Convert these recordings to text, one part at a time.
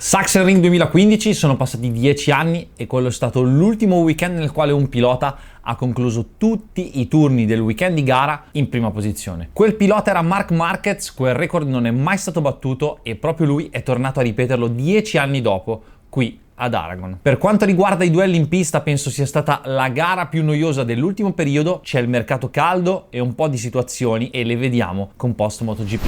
Sachsenring 2015, sono passati 10 anni e quello è stato l'ultimo weekend nel quale un pilota ha concluso tutti i turni del weekend di gara in prima posizione. Quel pilota era Marc Marquez, quel record non è mai stato battuto e proprio lui è tornato a ripeterlo 10 anni dopo, qui ad Aragon. Per quanto riguarda i duelli in pista, penso sia stata la gara più noiosa dell'ultimo periodo. C'è il mercato caldo e un po' di situazioni e le vediamo con post MotoGP.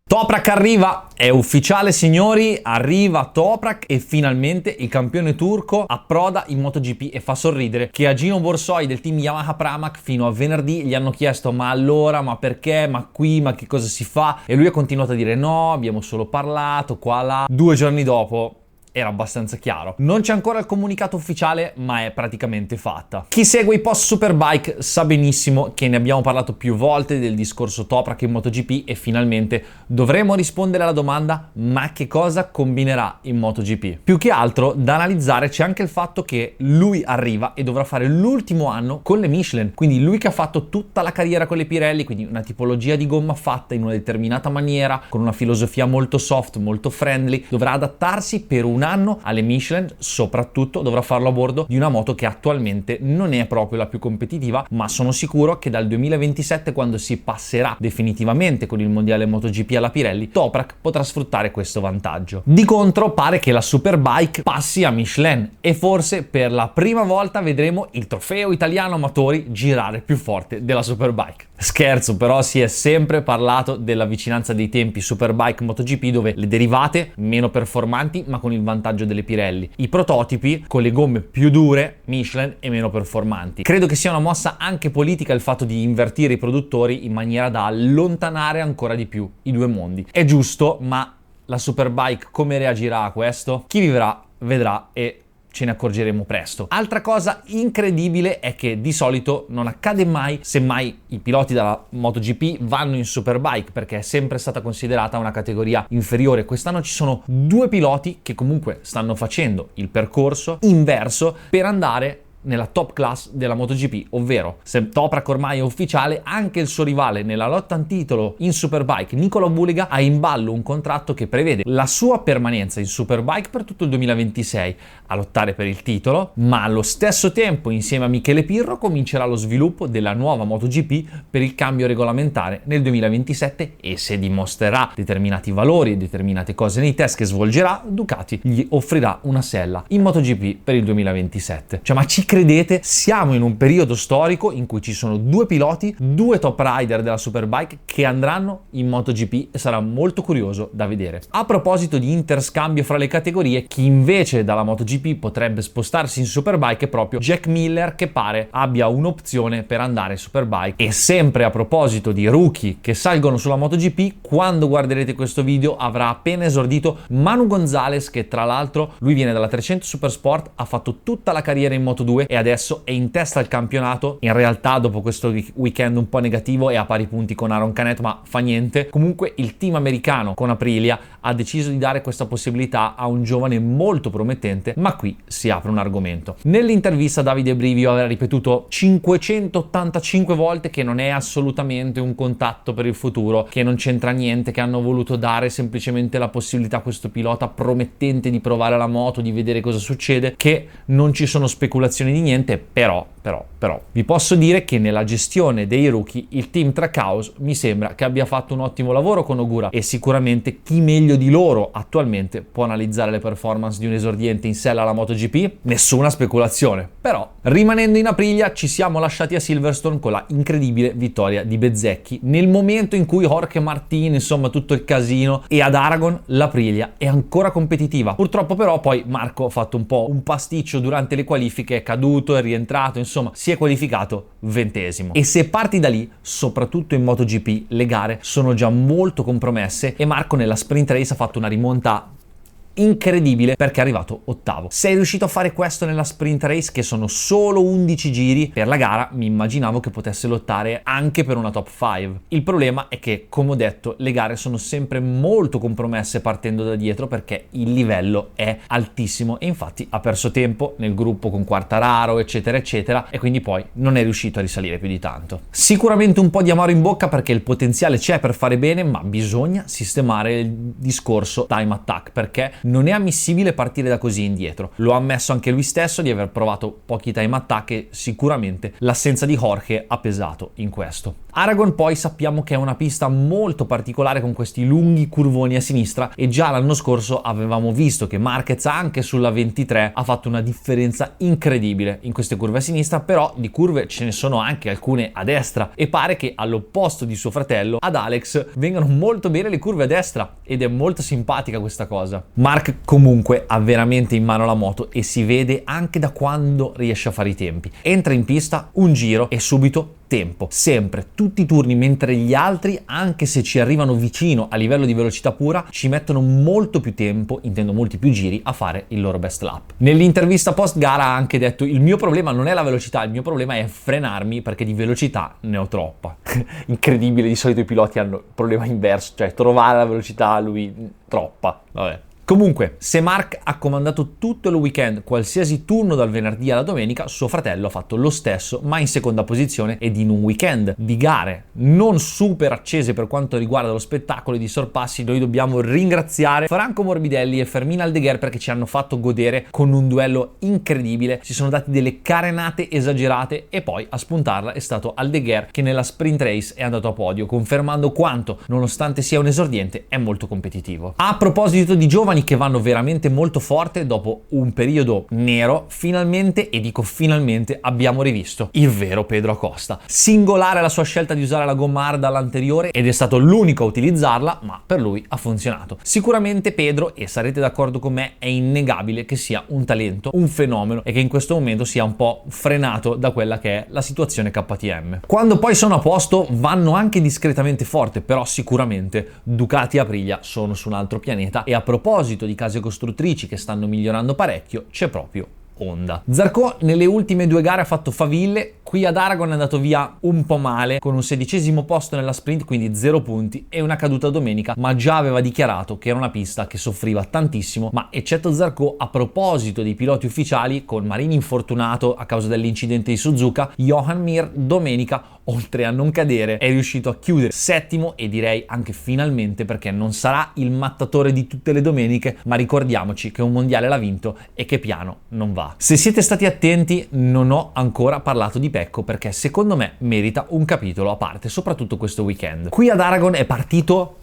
Toprak arriva, è ufficiale signori, arriva Toprak e finalmente il campione turco approda in MotoGP e fa sorridere che a Gino Borsoi del team Yamaha Pramac fino a venerdì gli hanno chiesto ma allora, ma perché, ma qui, ma che cosa si fa? E lui ha continuato a dire no, abbiamo solo parlato, qua, là. 2 giorni dopo era abbastanza chiaro. Non c'è ancora il comunicato ufficiale, ma è praticamente fatta. Chi segue i post Superbike sa benissimo che ne abbiamo parlato più volte del discorso Toprak in MotoGP e finalmente dovremo rispondere alla domanda: ma che cosa combinerà in MotoGP? Più che altro da analizzare c'è anche il fatto che lui arriva e dovrà fare l'ultimo anno con le Michelin, quindi lui che ha fatto tutta la carriera con le Pirelli, quindi una tipologia di gomma fatta in una determinata maniera, con una filosofia molto soft, molto friendly, dovrà adattarsi per un anno alle Michelin, soprattutto dovrà farlo a bordo di una moto che attualmente non è proprio la più competitiva, ma sono sicuro che dal 2027, quando si passerà definitivamente con il mondiale MotoGP alla Pirelli, Toprak potrà sfruttare questo vantaggio. Di contro pare che la Superbike passi a Michelin e forse per la prima volta vedremo il trofeo italiano amatori girare più forte della Superbike. Scherzo, però si è sempre parlato della vicinanza dei tempi Superbike MotoGP, dove le derivate meno performanti ma con il vantaggio delle Pirelli, i prototipi con le gomme più dure Michelin e meno performanti. Credo che sia una mossa anche politica il fatto di invertire i produttori in maniera da allontanare ancora di più i due mondi. È giusto, ma la Superbike come reagirà a questo? Chi vivrà vedrà e ce ne accorgeremo presto. Altra cosa incredibile è che di solito non accade mai, semmai i piloti della MotoGP vanno in Superbike, perché è sempre stata considerata una categoria inferiore. Quest'anno ci sono 2 piloti che comunque stanno facendo il percorso inverso per andare nella top class della MotoGP, ovvero se Toprak ormai è ufficiale, anche il suo rivale nella lotta al titolo in Superbike, Nicolò Bulega, ha in ballo un contratto che prevede la sua permanenza in Superbike per tutto il 2026 a lottare per il titolo, ma allo stesso tempo insieme a Michele Pirro comincerà lo sviluppo della nuova MotoGP per il cambio regolamentare nel 2027 e se dimostrerà determinati valori e determinate cose nei test che svolgerà, Ducati gli offrirà una sella in MotoGP per il 2027. Cioè, ma ci credete? Siamo in un periodo storico in cui ci sono 2 piloti, 2 top rider della Superbike che andranno in MotoGP e sarà molto curioso da vedere. A proposito di interscambio fra le categorie, chi invece dalla MotoGP potrebbe spostarsi in Superbike è proprio Jack Miller, che pare abbia un'opzione per andare in Superbike. E sempre a proposito di rookie che salgono sulla MotoGP, quando guarderete questo video avrà appena esordito Manu Gonzalez, che tra l'altro lui viene dalla 300 Supersport, ha fatto tutta la carriera in Moto2 e adesso è in testa al campionato. In realtà dopo questo weekend un po' negativo è a pari punti con Aaron Canet, ma fa niente. Comunque il team americano con Aprilia ha deciso di dare questa possibilità a un giovane molto promettente, ma qui si apre un argomento. Nell'intervista Davide Brivio aveva ripetuto 585 volte che non è assolutamente un contatto per il futuro, che non c'entra niente, che hanno voluto dare semplicemente la possibilità a questo pilota promettente di provare la moto, di vedere cosa succede, che non ci sono speculazioni di niente. Però vi posso dire che nella gestione dei rookie il team Trackhouse mi sembra che abbia fatto un ottimo lavoro con Ogura e sicuramente chi meglio di loro attualmente può analizzare le performance di un esordiente in sella alla MotoGP? Nessuna speculazione. Però rimanendo in Aprilia ci siamo lasciati a Silverstone con la incredibile vittoria di Bezzecchi nel momento in cui Jorge Martin, insomma tutto il casino, e ad Aragon l'Aprilia è ancora competitiva. Purtroppo però poi Marco ha fatto un po' un pasticcio durante le qualifiche, è caduto, è rientrato, insomma si è qualificato 20esimo. E se parti da lì, soprattutto in MotoGP, le gare sono già molto compromesse e Marco nella sprint race ha fatto una rimonta incredibile perché è arrivato ottavo. Sei riuscito a fare questo nella sprint race, che sono solo 11 giri, per la gara mi immaginavo che potesse lottare anche per una top 5. Il problema è che, come ho detto, le gare sono sempre molto compromesse partendo da dietro perché il livello è altissimo e infatti ha perso tempo nel gruppo con Quartararo eccetera eccetera e quindi poi non è riuscito a risalire più di tanto. Sicuramente un po' di amaro in bocca perché il potenziale c'è per fare bene, ma bisogna sistemare il discorso time attack perché non è ammissibile partire da così indietro. Lo ha ammesso anche lui stesso di aver provato pochi time attack e sicuramente l'assenza di Jorge ha pesato in questo. Aragon poi sappiamo che è una pista molto particolare con questi lunghi curvoni a sinistra e già l'anno scorso avevamo visto che Marquez anche sulla 23 ha fatto una differenza incredibile in queste curve a sinistra, però di curve ce ne sono anche alcune a destra e pare che all'opposto di suo fratello ad Alex vengano molto bene le curve a destra ed è molto simpatica questa cosa. Mark comunque ha veramente in mano la moto e si vede anche da quando riesce a fare i tempi. Entra in pista, un giro e subito tempo, sempre, tutti i turni, mentre gli altri, anche se ci arrivano vicino a livello di velocità pura, ci mettono molto più tempo, intendo molti più giri, a fare il loro best lap. Nell'intervista post gara ha anche detto: il mio problema non è la velocità, il mio problema è frenarmi perché di velocità ne ho troppa. Incredibile, di solito i piloti hanno il problema inverso, cioè trovare la velocità, lui troppa, vabbè. Comunque, se Mark ha comandato tutto il weekend, qualsiasi turno dal venerdì alla domenica, suo fratello ha fatto lo stesso, ma in seconda posizione ed in un weekend di gare non super accese per quanto riguarda lo spettacolo e di sorpassi. Noi dobbiamo ringraziare Franco Morbidelli e Fermin Aldeguer perché ci hanno fatto godere con un duello incredibile, si sono dati delle carenate esagerate e poi a spuntarla è stato Aldeguer che nella sprint race è andato a podio, confermando quanto, nonostante sia un esordiente, è molto competitivo. A proposito di giovani che vanno veramente molto forte, dopo un periodo nero, finalmente, e dico finalmente, abbiamo rivisto il vero Pedro Acosta. Singolare la sua scelta di usare la gomma hard all'anteriore ed è stato l'unico a utilizzarla, ma per lui ha funzionato. Sicuramente Pedro, e sarete d'accordo con me, è innegabile che sia un talento, un fenomeno e che in questo momento sia un po' frenato da quella che è la situazione KTM. Quando poi sono a posto vanno anche discretamente forte, però sicuramente Ducati e Aprilia sono su un altro pianeta e a proposito di case costruttrici che stanno migliorando parecchio, c'è proprio Honda. Zarco nelle ultime due gare ha fatto faville, qui ad Aragon è andato via un po' male con un 16° posto nella sprint, quindi 0 punti e una caduta domenica, ma già aveva dichiarato che era una pista che soffriva tantissimo. Ma eccetto Zarco, a proposito dei piloti ufficiali, con Marini infortunato a causa dell'incidente di Suzuka, Johan Mir domenica, oltre a non cadere, è riuscito a chiudere settimo e direi anche finalmente, perché non sarà il mattatore di tutte le domeniche, ma ricordiamoci che un mondiale l'ha vinto e che piano non va. Se siete stati attenti, non ho ancora parlato di Pecco perché secondo me merita un capitolo a parte, soprattutto questo weekend. Qui ad Aragon è partito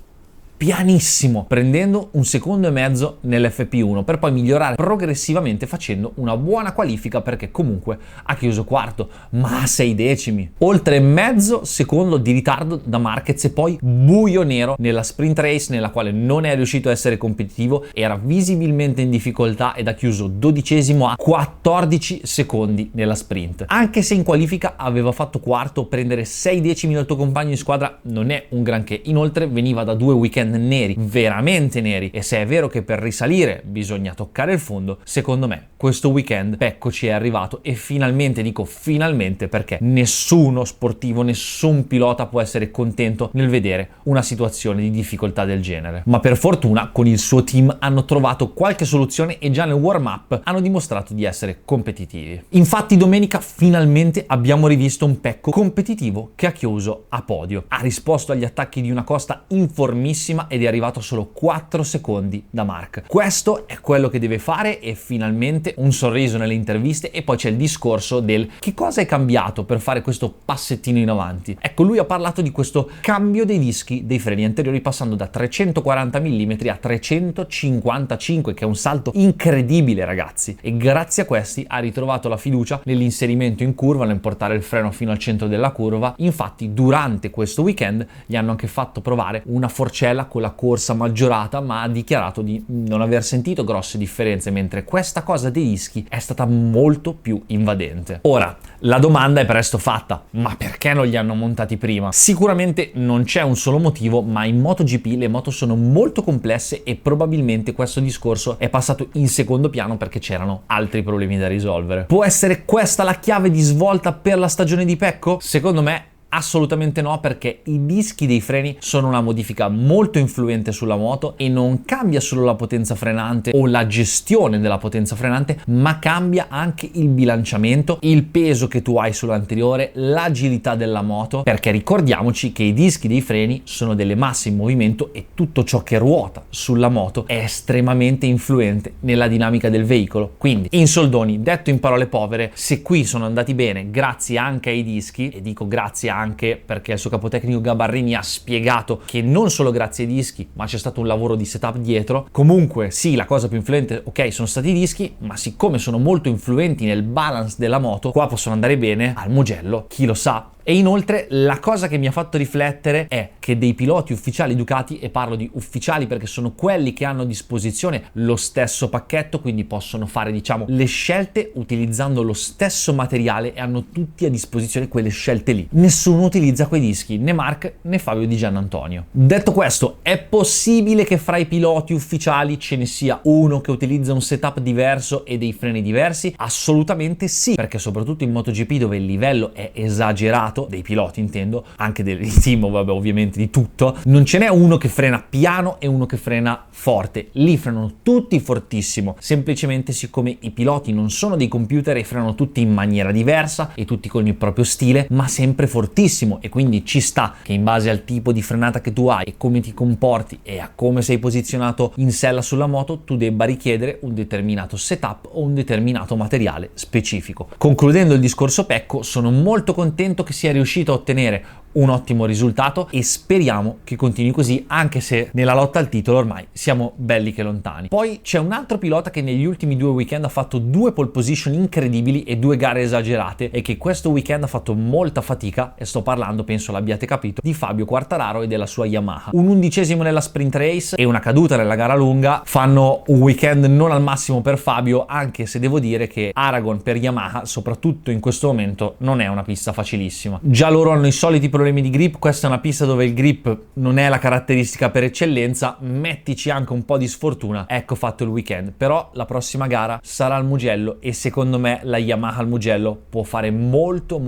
pianissimo, prendendo un 2,5 secondi nell'FP1 per poi migliorare progressivamente facendo una buona qualifica perché comunque ha chiuso quarto, ma a 6 decimi. Oltre mezzo secondo di ritardo da Marquez e poi buio nero nella sprint race nella quale non è riuscito a essere competitivo, era visibilmente in difficoltà ed ha chiuso 12° a 14 secondi nella sprint. Anche se in qualifica aveva fatto quarto, prendere 6 decimi dal tuo compagno di squadra non è un granché. Inoltre veniva da 2 weekend neri, veramente neri, e se è vero che per risalire bisogna toccare il fondo, secondo me questo weekend Pecco ci è arrivato e finalmente, dico finalmente, perché nessuno sportivo, nessun pilota può essere contento nel vedere una situazione di difficoltà del genere. Ma per fortuna con il suo team hanno trovato qualche soluzione e già nel warm-up hanno dimostrato di essere competitivi. Infatti domenica finalmente abbiamo rivisto un Pecco competitivo che ha chiuso a podio. Ha risposto agli attacchi di una Costa informissima ed è arrivato a solo 4 secondi da Mark. Questo è quello che deve fare e finalmente un sorriso nelle interviste. E poi c'è il discorso del che cosa è cambiato per fare questo passettino in avanti. Ecco, lui ha parlato di questo cambio dei dischi dei freni anteriori passando da 340 mm a 355, che è un salto incredibile ragazzi, e grazie a questi ha ritrovato la fiducia nell'inserimento in curva, nel portare il freno fino al centro della curva. Infatti durante questo weekend gli hanno anche fatto provare una forcella quella con la corsa maggiorata, ma ha dichiarato di non aver sentito grosse differenze, mentre questa cosa dei dischi è stata molto più invadente. Ora, la domanda è presto fatta: ma perché non li hanno montati prima? Sicuramente non c'è un solo motivo, ma in MotoGP le moto sono molto complesse e probabilmente questo discorso è passato in secondo piano perché c'erano altri problemi da risolvere. Può essere questa la chiave di svolta per la stagione di Pecco? Secondo me assolutamente no, perché i dischi dei freni sono una modifica molto influente sulla moto e non cambia solo la potenza frenante o la gestione della potenza frenante, ma cambia anche il bilanciamento, il peso che tu hai sull'anteriore, l'agilità della moto, perché ricordiamoci che i dischi dei freni sono delle masse in movimento e tutto ciò che ruota sulla moto è estremamente influente nella dinamica del veicolo. Quindi, in soldoni, detto in parole povere, se qui sono andati bene grazie anche ai dischi, e dico grazie anche perché il suo capotecnico Gabarrini ha spiegato che non solo grazie ai dischi, ma c'è stato un lavoro di setup dietro. Comunque sì, la cosa più influente, ok, sono stati i dischi, ma siccome sono molto influenti nel balance della moto, qua possono andare bene al Mugello, chi lo sa. E inoltre la cosa che mi ha fatto riflettere è che dei piloti ufficiali Ducati, e parlo di ufficiali perché sono quelli che hanno a disposizione lo stesso pacchetto, quindi possono fare diciamo le scelte utilizzando lo stesso materiale e hanno tutti a disposizione quelle scelte lì. Nessuno utilizza quei dischi, né Marc né Fabio Di Giannantonio. Detto questo, è possibile che fra i piloti ufficiali ce ne sia uno che utilizza un setup diverso e dei freni diversi? Assolutamente sì, perché soprattutto in MotoGP, dove il livello è esagerato, dei piloti intendo, anche dei team, vabbè, ovviamente di tutto, non ce n'è uno che frena piano e uno che frena forte, lì frenano tutti fortissimo, semplicemente siccome i piloti non sono dei computer e frenano tutti in maniera diversa e tutti con il proprio stile, ma sempre fortissimo, e quindi ci sta che in base al tipo di frenata che tu hai e come ti comporti e a come sei posizionato in sella sulla moto, tu debba richiedere un determinato setup o un determinato materiale specifico. Concludendo il discorso Pecco, sono molto contento che sia riuscito a ottenere un ottimo risultato e speriamo che continui così, anche se nella lotta al titolo ormai siamo belli che lontani. Poi c'è un altro pilota che negli ultimi 2 weekend ha fatto 2 pole position incredibili e 2 gare esagerate, e che questo weekend ha fatto molta fatica, e sto parlando, penso l'abbiate capito, di Fabio Quartararo e della sua Yamaha. Un 11° nella sprint race e una caduta nella gara lunga fanno un weekend non al massimo per Fabio, anche se devo dire che Aragon per Yamaha, soprattutto in questo momento, non è una pista facilissima. Già loro hanno i soliti problemi di grip, questa è una pista dove il grip non è la caratteristica per eccellenza, mettici anche un po' di sfortuna, ecco fatto il weekend. Però la prossima gara sarà al Mugello e secondo me la Yamaha al Mugello può fare molto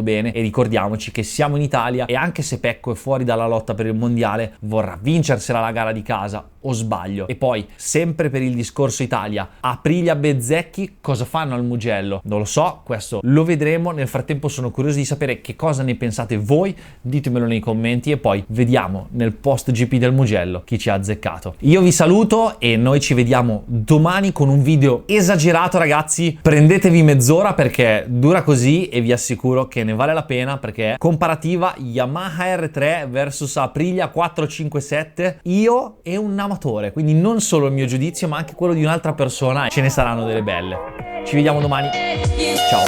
bene, e ricordiamoci che siamo in Italia e anche se Pecco è fuori dalla lotta per il mondiale vorrà vincersela la gara di casa, o sbaglio? E poi sempre per il discorso Italia, Aprilia, Bezzecchi cosa fanno al Mugello? Non lo so, questo lo vedremo. Nel frattempo sono curioso di sapere che cosa ne pensate voi, ditemelo nei commenti e poi vediamo nel post GP del Mugello chi ci ha azzeccato. Io vi saluto e noi ci vediamo domani con un video esagerato, ragazzi, prendetevi mezz'ora perché dura così e vi assicuro che ne vale la pena, perché comparativa Yamaha R3 versus Aprilia 457, io e un amatore, quindi non solo il mio giudizio ma anche quello di un'altra persona, e ce ne saranno delle belle. Ci vediamo domani, ciao.